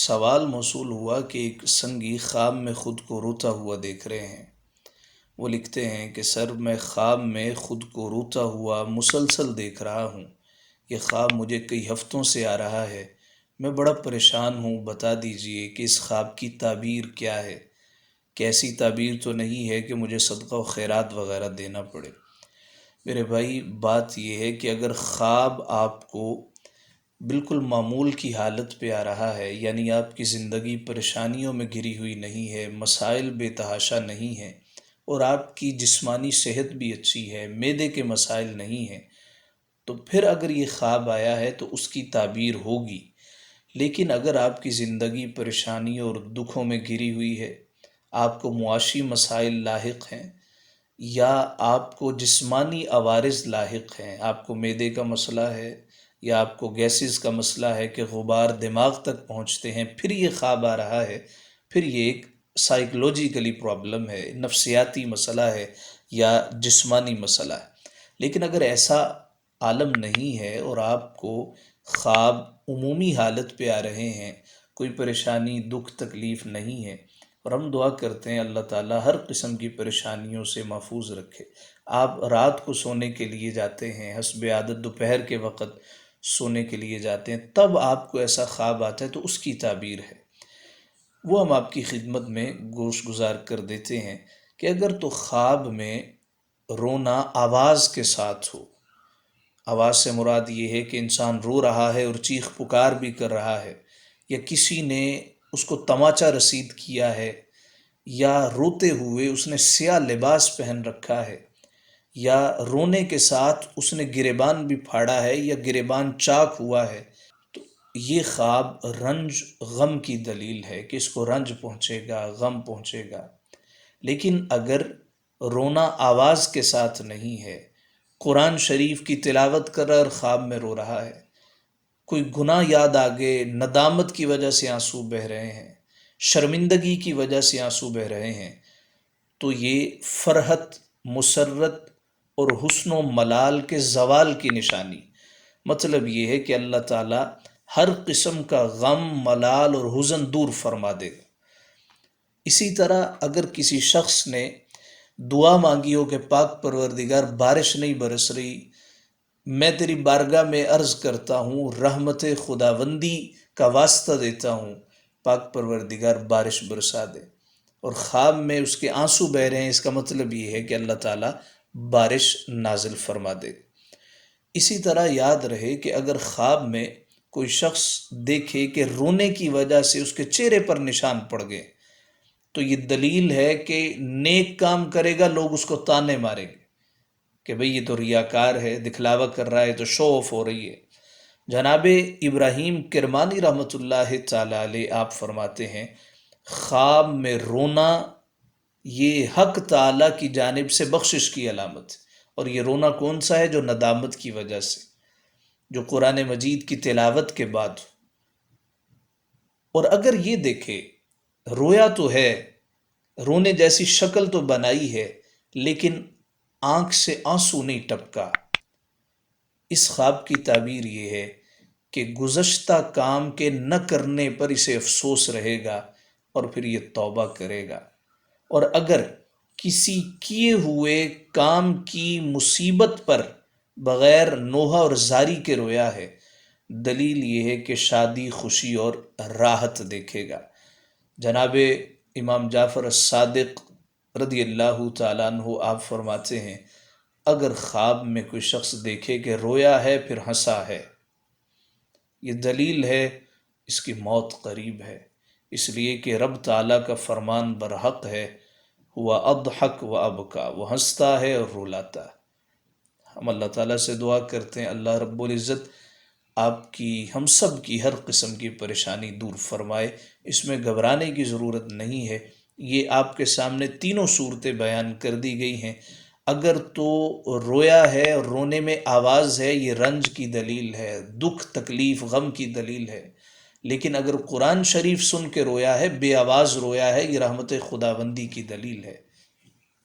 سوال موصول ہوا کہ ایک سنگی خواب میں خود کو روتا ہوا دیکھ رہے ہیں۔ وہ لکھتے ہیں کہ سر، میں خواب میں خود کو روتا ہوا مسلسل دیکھ رہا ہوں۔ یہ خواب مجھے کئی ہفتوں سے آ رہا ہے۔ میں بڑا پریشان ہوں، بتا دیجئے کہ اس خواب کی تعبیر کیا ہے؟ کیسی تعبیر تو نہیں ہے کہ مجھے صدقہ و خیرات وغیرہ دینا پڑے؟ میرے بھائی، بات یہ ہے کہ اگر خواب آپ کو بالکل معمول کی حالت پہ آ رہا ہے، یعنی آپ کی زندگی پریشانیوں میں گھری ہوئی نہیں ہے، مسائل بے تحاشا نہیں ہیں، اور آپ کی جسمانی صحت بھی اچھی ہے، معدے کے مسائل نہیں ہیں، تو پھر اگر یہ خواب آیا ہے تو اس کی تعبیر ہوگی۔ لیکن اگر آپ کی زندگی پریشانیوں اور دکھوں میں گھری ہوئی ہے، آپ کو معاشی مسائل لاحق ہیں، یا آپ کو جسمانی عوارض لاحق ہیں، آپ کو معدے کا مسئلہ ہے، یا آپ کو گیسز کا مسئلہ ہے کہ غبار دماغ تک پہنچتے ہیں، پھر یہ خواب آ رہا ہے، پھر یہ ایک سائیکولوجیکلی پرابلم ہے، نفسیاتی مسئلہ ہے یا جسمانی مسئلہ ہے۔ لیکن اگر ایسا عالم نہیں ہے اور آپ کو خواب عمومی حالت پہ آ رہے ہیں، کوئی پریشانی دکھ تکلیف نہیں ہے، اور ہم دعا کرتے ہیں اللہ تعالیٰ ہر قسم کی پریشانیوں سے محفوظ رکھے۔ آپ رات کو سونے کے لیے جاتے ہیں، حسب عادت دوپہر کے وقت سونے کے لیے جاتے ہیں، تب آپ کو ایسا خواب آتا ہے تو اس کی تعبیر ہے، وہ ہم آپ کی خدمت میں گوش گزار کر دیتے ہیں کہ اگر تو خواب میں رونا آواز کے ساتھ ہو، آواز سے مراد یہ ہے کہ انسان رو رہا ہے اور چیخ پکار بھی کر رہا ہے، یا کسی نے اس کو تماچا رسید کیا ہے، یا روتے ہوئے اس نے سیاہ لباس پہن رکھا ہے، یا رونے کے ساتھ اس نے گریبان بھی پھاڑا ہے یا گریبان چاک ہوا ہے، تو یہ خواب رنج غم کی دلیل ہے کہ اس کو رنج پہنچے گا، غم پہنچے گا۔ لیکن اگر رونا آواز کے ساتھ نہیں ہے، قرآن شریف کی تلاوت کر رہا اور خواب میں رو رہا ہے، کوئی گناہ یاد آ گئے، ندامت کی وجہ سے آنسو بہہ رہے ہیں، شرمندگی کی وجہ سے آنسو بہہ رہے ہیں، تو یہ فرحت، مسرت اور حسن و ملال کے زوال کی نشانی۔ مطلب یہ ہے کہ اللہ تعالیٰ ہر قسم کا غم، ملال اور حزن دور فرما دے گا۔ اسی طرح اگر کسی شخص نے دعا مانگی ہو کہ پاک پروردگار بارش نہیں برس رہی، میں تیری بارگاہ میں عرض کرتا ہوں، رحمت خداوندی کا واسطہ دیتا ہوں، پاک پروردگار بارش برسا دے، اور خواب میں اس کے آنسو بہہ رہے ہیں، اس کا مطلب یہ ہے کہ اللہ تعالیٰ بارش نازل فرما دے۔ اسی طرح یاد رہے کہ اگر خواب میں کوئی شخص دیکھے کہ رونے کی وجہ سے اس کے چہرے پر نشان پڑ گئے، تو یہ دلیل ہے کہ نیک کام کرے گا، لوگ اس کو تانے ماریں گے کہ بھئی یہ تو ریاکار ہے، دکھلاوا کر رہا ہے، تو شو آف ہو رہی ہے۔ جناب ابراہیم کرمانی رحمۃ اللہ تعالی علیہ آپ فرماتے ہیں، خواب میں رونا یہ حق تعالیٰ کی جانب سے بخشش کی علامت ہے، اور یہ رونا کون سا ہے؟ جو ندامت کی وجہ سے، جو قرآن مجید کی تلاوت کے بعد ہو۔ اور اگر یہ دیکھے رویا تو ہے، رونے جیسی شکل تو بنائی ہے، لیکن آنکھ سے آنسو نہیں ٹپکا، اس خواب کی تعبیر یہ ہے کہ گزشتہ کام کے نہ کرنے پر اسے افسوس رہے گا، اور پھر یہ توبہ کرے گا۔ اور اگر کسی کیے ہوئے کام کی مصیبت پر بغیر نوحہ اور زاری کے رویا ہے، دلیل یہ ہے کہ شادی، خوشی اور راحت دیکھے گا۔ جناب امام جعفر الصادق رضی اللہ تعالیٰ عنہ آپ فرماتے ہیں، اگر خواب میں کوئی شخص دیکھے کہ رویا ہے پھر ہنسا ہے، یہ دلیل ہے اس کی موت قریب ہے، اس لیے کہ رب تعالیٰ کا فرمان برحق ہے، ہوا اضحک و ابکا، وہ ہنستا ہے اور رلاتا ہے۔ ہم اللہ تعالیٰ سے دعا کرتے ہیں اللہ رب العزت آپ کی، ہم سب کی ہر قسم کی پریشانی دور فرمائے۔ اس میں گھبرانے کی ضرورت نہیں ہے، یہ آپ کے سامنے تینوں صورتیں بیان کر دی گئی ہیں۔ اگر تو رویا ہے اور رونے میں آواز ہے، یہ رنج کی دلیل ہے، دکھ تکلیف غم کی دلیل ہے۔ لیکن اگر قرآن شریف سن کے رویا ہے، بے آواز رویا ہے، یہ رحمت خداوندی کی دلیل ہے۔